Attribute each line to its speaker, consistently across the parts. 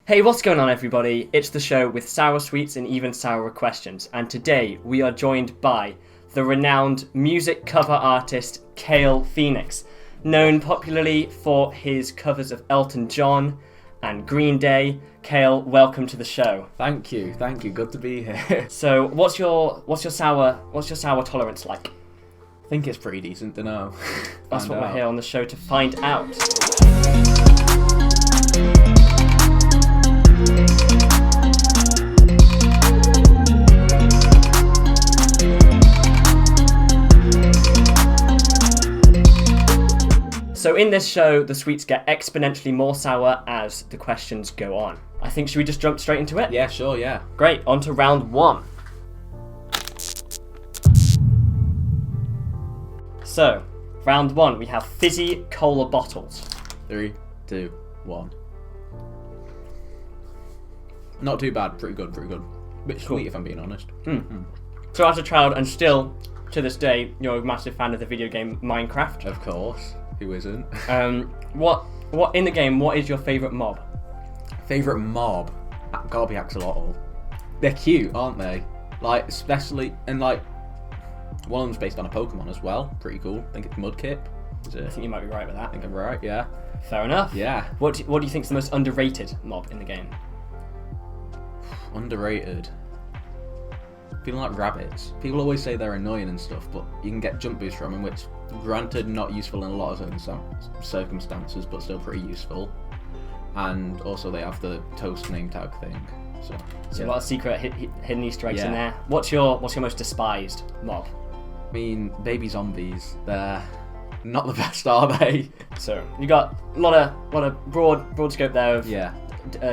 Speaker 1: Hey, what's going on everybody? It's the show with sour sweets and even sourer questions, and today we are joined by the renowned music cover artist Cael Phoenix, known popularly for his covers of Elton John and Green Day. Cael, welcome to the show.
Speaker 2: Thank you, good to be here.
Speaker 1: So, what's your sour tolerance like?
Speaker 2: I think it's pretty decent to know.
Speaker 1: That's what we're here on the show to find out. So in this show, the sweets get exponentially more sour as the questions go on. I think, should we just jump straight into it?
Speaker 2: Yeah, sure, yeah.
Speaker 1: Great, on to round one. So, round one, we have fizzy cola bottles.
Speaker 2: 3, 2, 1. Not too bad, pretty good. Bit sweet if I'm being honest.
Speaker 1: So as a child, and still to this day, you're a massive fan of the video game Minecraft.
Speaker 2: Of course, who isn't?
Speaker 1: What in the game, what is your favourite mob?
Speaker 2: Favourite mob? Gotta be Axolotl. They're cute, aren't they? Like, especially, and like, one of them's based on a Pokemon as well. Pretty cool. I think it's Mudkip. Is it?
Speaker 1: I think you might be right with that.
Speaker 2: I think I'm right, yeah.
Speaker 1: Fair enough.
Speaker 2: Yeah.
Speaker 1: What do you think is the most underrated mob in the game?
Speaker 2: Underrated. Feeling like rabbits. People always say they're annoying and stuff, but you can get jump boosts from them, which, granted, not useful in a lot of circumstances, but still pretty useful. And also they have the toast name tag thing. So
Speaker 1: a lot of secret hidden Easter eggs in
Speaker 2: Yeah.
Speaker 1: there. What's your most despised mob?
Speaker 2: I mean, baby zombies, they're not the best, are they?
Speaker 1: So you got a lot of broad scope there of
Speaker 2: Yeah.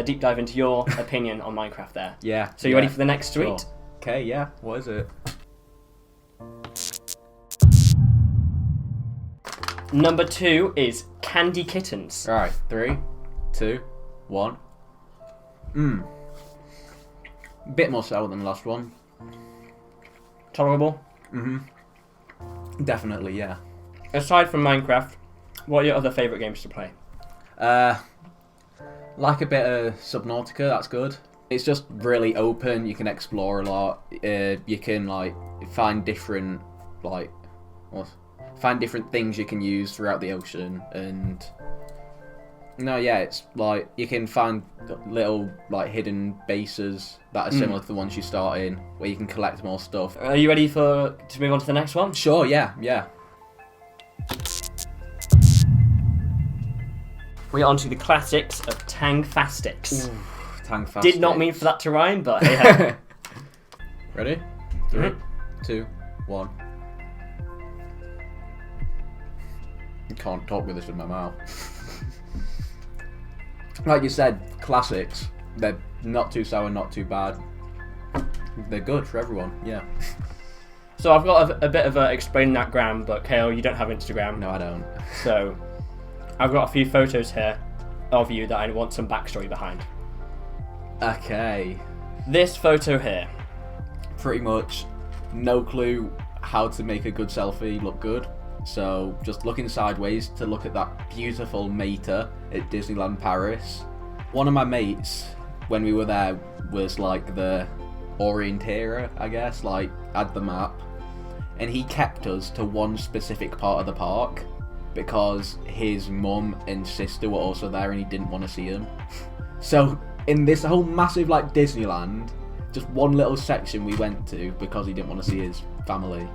Speaker 1: Deep dive into your opinion on Minecraft there.
Speaker 2: Yeah.
Speaker 1: So you ready for the next sweet?
Speaker 2: Sure. Okay, yeah. What is it?
Speaker 1: Number 2 is Candy Kittens.
Speaker 2: Alright, 3, 2, 1. Bit more sour than the last one.
Speaker 1: Tolerable?
Speaker 2: Definitely, yeah.
Speaker 1: Aside from Minecraft, what are your other favourite games to play?
Speaker 2: Like a bit of Subnautica, that's good. It's just really open, you can explore a lot, you can like find different things you can use throughout the ocean, and it's like you can find little like hidden bases that are similar to the ones you start in, where you can collect more stuff.
Speaker 1: Are you ready to move on to the next one?
Speaker 2: Sure, yeah.
Speaker 1: We're on to the classics of Tangfastics.
Speaker 2: Tangfastics.
Speaker 1: Did not mean for that to rhyme, but hey.
Speaker 2: Ready? 3, 2, 1. I can't talk with this in my mouth. Like you said, classics. They're not too sour, not too bad. They're good for everyone, yeah.
Speaker 1: So I've got a bit of a explaining that gram, but Cael, you don't have Instagram.
Speaker 2: No, I don't.
Speaker 1: So I've got a few photos here of you that I want some backstory behind.
Speaker 2: Okay.
Speaker 1: This photo here.
Speaker 2: Pretty much no clue how to make a good selfie look good. So just looking sideways to look at that beautiful mater at Disneyland Paris. One of my mates, when we were there, was like the orienteer, I guess, like had the map. And he kept us to one specific part of the park because his mum and sister were also there and he didn't want to see them. So in this whole massive like Disneyland, just one little section we went to because he didn't want to see his family.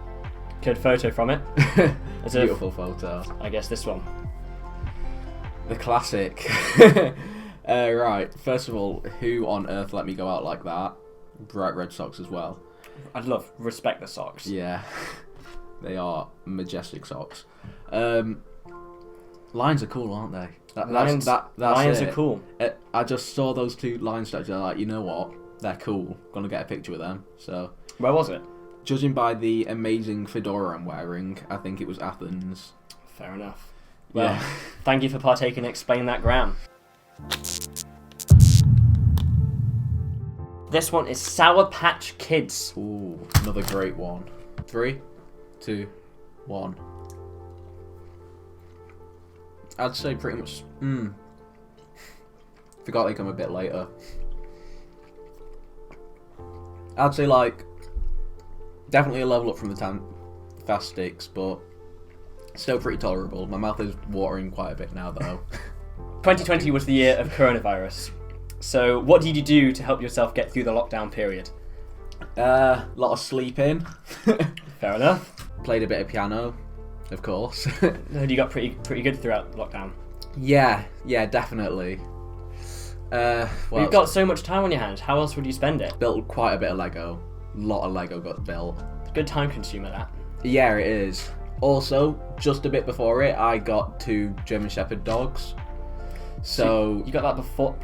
Speaker 1: Good photo from it.
Speaker 2: It's a beautiful photo.
Speaker 1: I guess this one.
Speaker 2: The classic. Right, first of all, who on earth let me go out like that? Bright red socks as well.
Speaker 1: I'd love respect the socks.
Speaker 2: Yeah, they are majestic socks. Lions are cool, aren't they?
Speaker 1: Lions are cool.
Speaker 2: I just saw those two lion statues and I'm like, you know what? They're cool. Gonna get a picture with them. So.
Speaker 1: Where was it?
Speaker 2: Judging by the amazing fedora I'm wearing, I think it was Athens.
Speaker 1: Fair enough. Well, Thank you for partaking and explaining that gram. This one is Sour Patch Kids.
Speaker 2: Ooh, another great one. 3, 2, 1. I'd say pretty much. Forgot they come a bit later. I'd say, like, definitely a level up from the fast sticks, but still pretty tolerable. My mouth is watering quite a bit now, though.
Speaker 1: 2020 was the year of coronavirus. So what did you do to help yourself get through the lockdown period?
Speaker 2: A lot of sleeping.
Speaker 1: Fair enough.
Speaker 2: Played a bit of piano, of course.
Speaker 1: You got pretty good throughout lockdown.
Speaker 2: Yeah, definitely.
Speaker 1: You've got so much time on your hands. How else would you spend it?
Speaker 2: Built quite a bit of Lego. A lot of Lego got built.
Speaker 1: Good time consumer, that.
Speaker 2: Yeah, it is. Also, just a bit before it, I got 2 German Shepherd dogs. So
Speaker 1: you got that before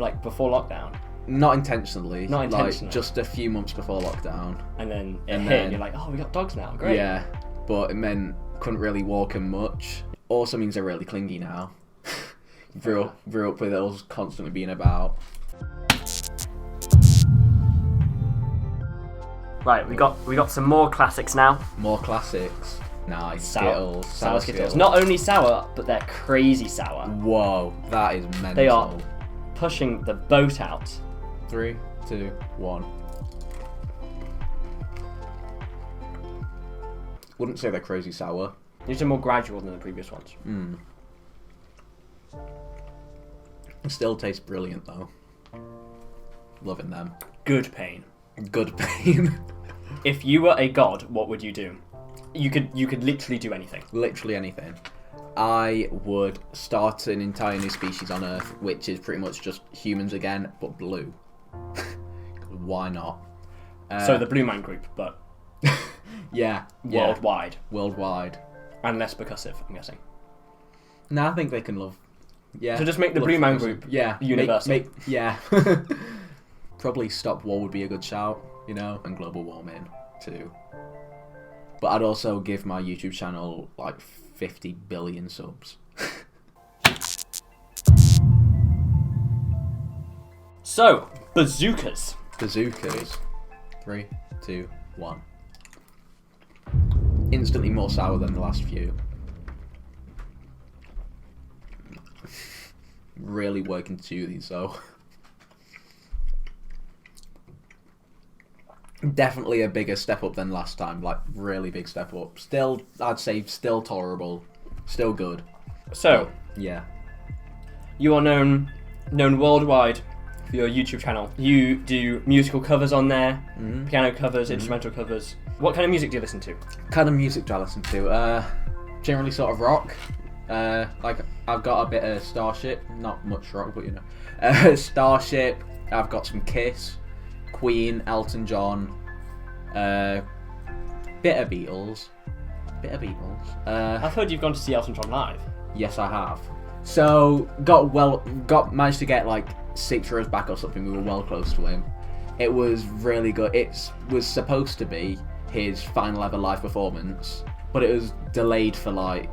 Speaker 1: lockdown?
Speaker 2: Not intentionally.
Speaker 1: Not intentionally.
Speaker 2: Like, just a few months before lockdown.
Speaker 1: And then it hit, and you're like, oh, we got dogs now. Great.
Speaker 2: Yeah, but it meant couldn't really walk them much. Also means they're really clingy now. Grew up with those constantly being about.
Speaker 1: Right, we got some more classics now.
Speaker 2: More classics. Nice.
Speaker 1: Sour
Speaker 2: Skittles.
Speaker 1: Skittles. Not only sour, but they're crazy sour.
Speaker 2: Whoa, that is mental.
Speaker 1: They are pushing the boat out.
Speaker 2: 3, 2, 1. Wouldn't say they're crazy sour.
Speaker 1: These are more gradual than the previous ones.
Speaker 2: Still taste brilliant though. Loving them.
Speaker 1: Good pain.
Speaker 2: Good pain.
Speaker 1: If you were a god, what would you do? You could literally do anything.
Speaker 2: Literally anything. I would start an entire new species on Earth, which is pretty much just humans again, but blue. Why not?
Speaker 1: So the Blue Man Group, but
Speaker 2: yeah,
Speaker 1: worldwide.
Speaker 2: Worldwide.
Speaker 1: And less percussive, I'm guessing.
Speaker 2: No, I think they can love. Yeah.
Speaker 1: So just make the Blue Man Group universal.
Speaker 2: Yeah. Probably stop war would be a good shout, and global warming too. But I'd also give my YouTube channel like 50 billion subs.
Speaker 1: So, bazookas.
Speaker 2: 3, 2, 1. Instantly more sour than the last few. Really working to these though. Definitely a bigger step up than last time, like really big step up. Still, I'd say still tolerable, still good.
Speaker 1: So,
Speaker 2: yeah.
Speaker 1: You are known worldwide for your YouTube channel. You do musical covers on there, piano covers, instrumental covers. What kind of music do you listen to?
Speaker 2: Kind of music do I listen to? Generally sort of rock. Like I've got a bit of Starship, not much rock, but Starship. I've got some Kiss, Queen, Elton John, bit of Beatles.
Speaker 1: I've heard you've gone to see Elton John live.
Speaker 2: Yes, I have. So managed to get like 6 rows back or something. We were well close to him. It was really good. It was supposed to be his final ever live performance, but it was delayed for like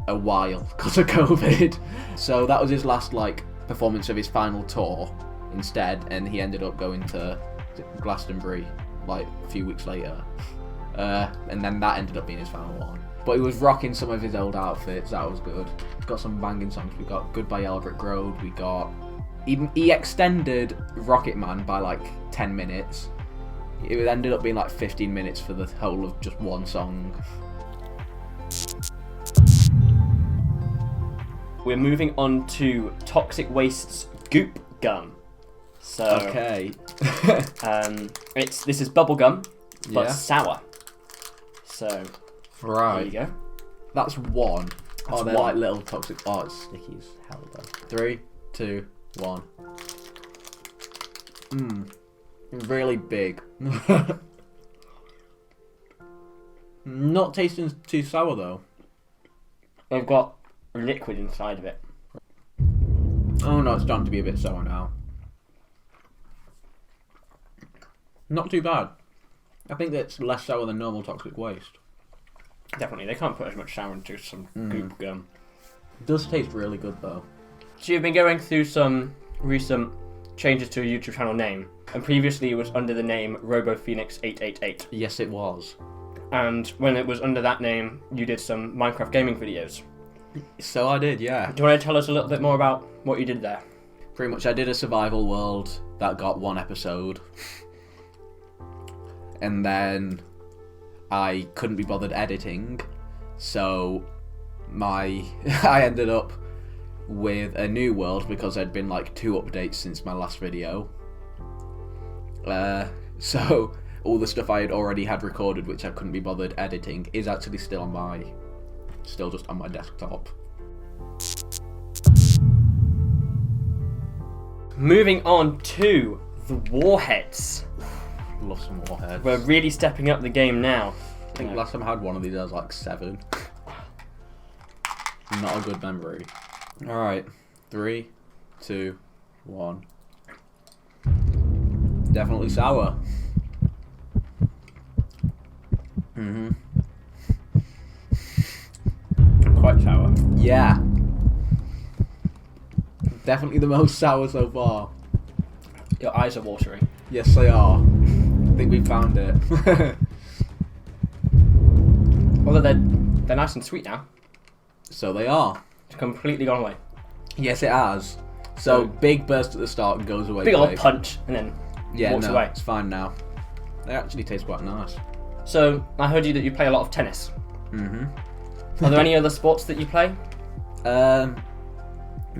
Speaker 2: a while because of COVID. So that was his last like performance of his final tour instead, and he ended up going to Glastonbury like a few weeks later, and then that ended up being his final one. But he was rocking some of his old outfits. That was good. Got some banging songs. We got Goodbye Yellow Brick Road. We got he extended Rocket Man by like 10 minutes. It ended up being like 15 minutes for the whole of just one song.
Speaker 1: We're moving on to Toxic Waste's Goop Gum. So,
Speaker 2: okay.
Speaker 1: this is bubble gum, but sour. So,
Speaker 2: right.
Speaker 1: There you go.
Speaker 2: That's one.
Speaker 1: That's
Speaker 2: they're
Speaker 1: one.
Speaker 2: like little toxic. Oh, it's sticky as hell though. 3, 2, 1. Really big. Not tasting too sour though.
Speaker 1: They've got liquid inside of it.
Speaker 2: Oh no, it's starting to be a bit sour now. Not too bad. I think that's less sour than normal Toxic Waste.
Speaker 1: Definitely, they can't put as much sour into some goop gum.
Speaker 2: It does taste really good though.
Speaker 1: So you've been going through some recent changes to your YouTube channel name, and previously it was under the name RoboPhoenix888.
Speaker 2: Yes, it was.
Speaker 1: And when it was under that name, you did some Minecraft gaming videos.
Speaker 2: So I did, yeah.
Speaker 1: Do you want to tell us a little bit more about what you did there?
Speaker 2: Pretty much, I did a survival world that got 1 episode. And then I couldn't be bothered editing, so I ended up with a new world because there'd been like 2 updates since my last video. So all the stuff I had already had recorded, which I couldn't be bothered editing, is actually still just on my desktop.
Speaker 1: Moving on to the Warheads.
Speaker 2: Love some Warheads.
Speaker 1: We're really stepping up the game now.
Speaker 2: I think last time I had one of these I was like 7. Not a good memory. Alright, 3, 2, 1. Definitely sour.
Speaker 1: Quite sour.
Speaker 2: Yeah. Definitely the most sour so far.
Speaker 1: Your eyes are watering.
Speaker 2: Yes, they are. I think we found it.
Speaker 1: Although they're nice and sweet now.
Speaker 2: So they are.
Speaker 1: It's completely gone away.
Speaker 2: Yes, it has. So big burst at the start and goes away.
Speaker 1: Big old punch and then walks away.
Speaker 2: It's fine now. They actually taste quite nice.
Speaker 1: So I heard that you play a lot of tennis. Are there any other sports that you play?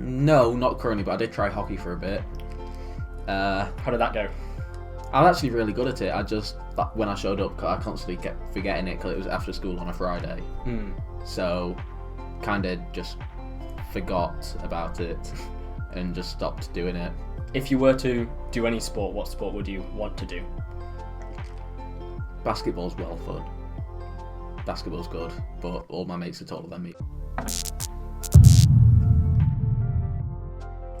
Speaker 2: No, not currently, but I did try hockey for a bit.
Speaker 1: How did that go?
Speaker 2: I'm actually really good at it. I just, when I showed up, I constantly kept forgetting it because it was after school on a Friday. So, kind of just forgot about it and just stopped doing it.
Speaker 1: If you were to do any sport, what sport would you want to do?
Speaker 2: Basketball's well fun. Basketball's good, but all my mates are taller than me.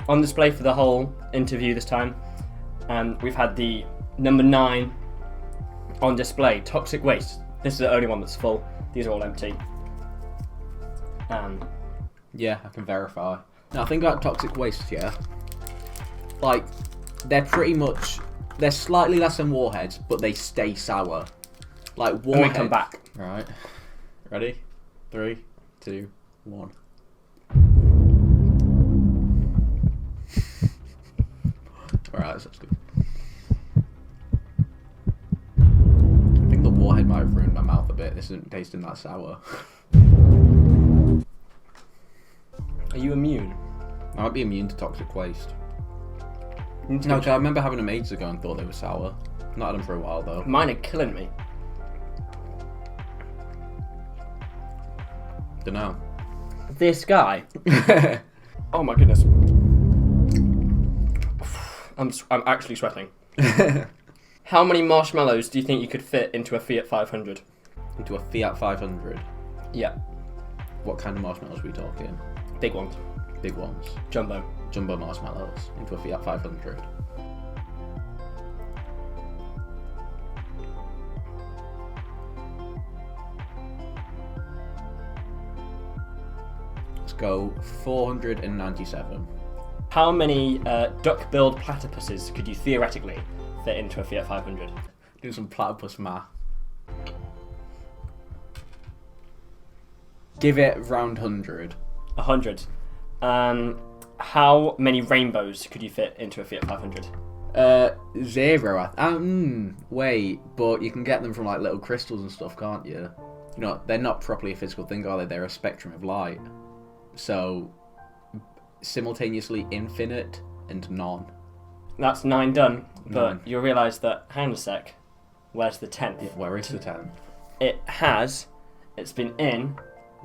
Speaker 1: On display for the whole interview this time, we've had the number 9 on display, Toxic Waste. This is the only one that's full. These are all empty.
Speaker 2: Yeah, I can verify. Now, think about Toxic Waste, yeah? Like, they're slightly less than Warheads, but they stay sour. Like, Warheads...
Speaker 1: When we come back.
Speaker 2: Right. Ready? 3, 2, 1. Alright, that's good. I think the Warhead might have ruined my mouth a bit. This isn't tasting that sour.
Speaker 1: Are you immune?
Speaker 2: I might be immune to Toxic Waste. No, I remember having them ages ago and thought they were sour. Not had them for a while though.
Speaker 1: Mine are killing me.
Speaker 2: Dunno.
Speaker 1: This guy. Oh my goodness. I'm actually sweating. How many marshmallows do you think you could fit into a Fiat 500?
Speaker 2: Into a Fiat 500?
Speaker 1: Yeah.
Speaker 2: What kind of marshmallows are we talking?
Speaker 1: Big ones.
Speaker 2: Big ones.
Speaker 1: Jumbo.
Speaker 2: Jumbo marshmallows into a Fiat 500. Let's go 497.
Speaker 1: How many duck-billed platypuses could you theoretically fit into a Fiat 500?
Speaker 2: Do some platypus math. Give it round 100.
Speaker 1: 100. How many rainbows could you fit into a Fiat 500?
Speaker 2: 0. Wait, but you can get them from like little crystals and stuff, can't you? You know, they're not properly a physical thing, are they? They're a spectrum of light. So, simultaneously infinite and none.
Speaker 1: That's 9 done, but you'll realise that, hang on a sec, where's the 10th?
Speaker 2: Yeah, where is the 10th?
Speaker 1: It's been in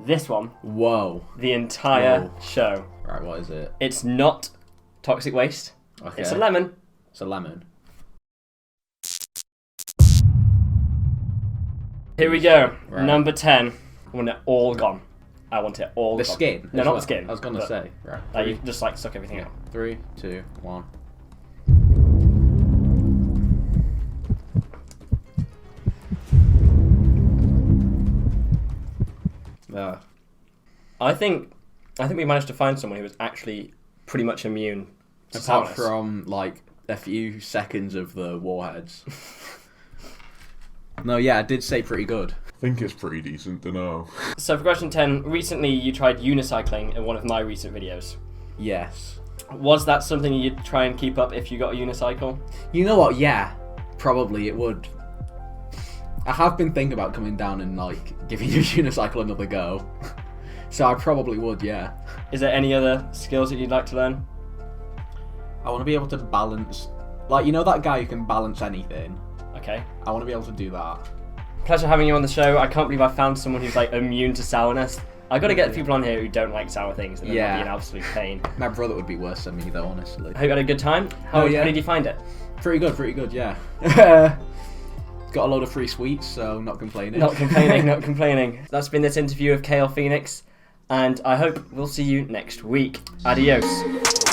Speaker 1: this one.
Speaker 2: Whoa.
Speaker 1: The entire show.
Speaker 2: Right, what is it?
Speaker 1: It's not Toxic Waste.
Speaker 2: Okay.
Speaker 1: It's a lemon.
Speaker 2: It's a lemon.
Speaker 1: Here we go.
Speaker 2: Right.
Speaker 1: Number 10. I want it all gone. I want it all
Speaker 2: the
Speaker 1: gone.
Speaker 2: Skin?
Speaker 1: No, not the skin.
Speaker 2: I was going to say. Right.
Speaker 1: Like you just like suck everything out.
Speaker 2: 3, 2, 1.
Speaker 1: I think we managed to find someone who was actually pretty much immune to
Speaker 2: Apart
Speaker 1: sourness.
Speaker 2: from like a few seconds of the Warheads. No, yeah, I did say pretty good.
Speaker 3: I think it's pretty decent to know.
Speaker 1: So for question 10, recently you tried unicycling in one of my recent videos.
Speaker 2: Yes.
Speaker 1: Was that something you'd try and keep up if you got a unicycle?
Speaker 2: You know what? Yeah, probably it would. I have been thinking about coming down and like giving your unicycle another go. So I probably would, yeah.
Speaker 1: Is there any other skills that you'd like to learn?
Speaker 2: I want to be able to balance, like, you know that guy who can balance anything?
Speaker 1: Okay.
Speaker 2: I want to be able to do that.
Speaker 1: Pleasure having you on the show. I can't believe I found someone who's like immune to sourness. I got to get people on here who don't like sour things, and then
Speaker 2: Yeah.
Speaker 1: that'd be an absolute pain.
Speaker 2: My brother would be worse than me though, honestly.
Speaker 1: I hope you had a good time. How did you find it?
Speaker 2: Pretty good, yeah. Got a load of free sweets, so not complaining.
Speaker 1: Not complaining. That's been this interview of Cael Phoenix, and I hope we'll see you next week. Adios.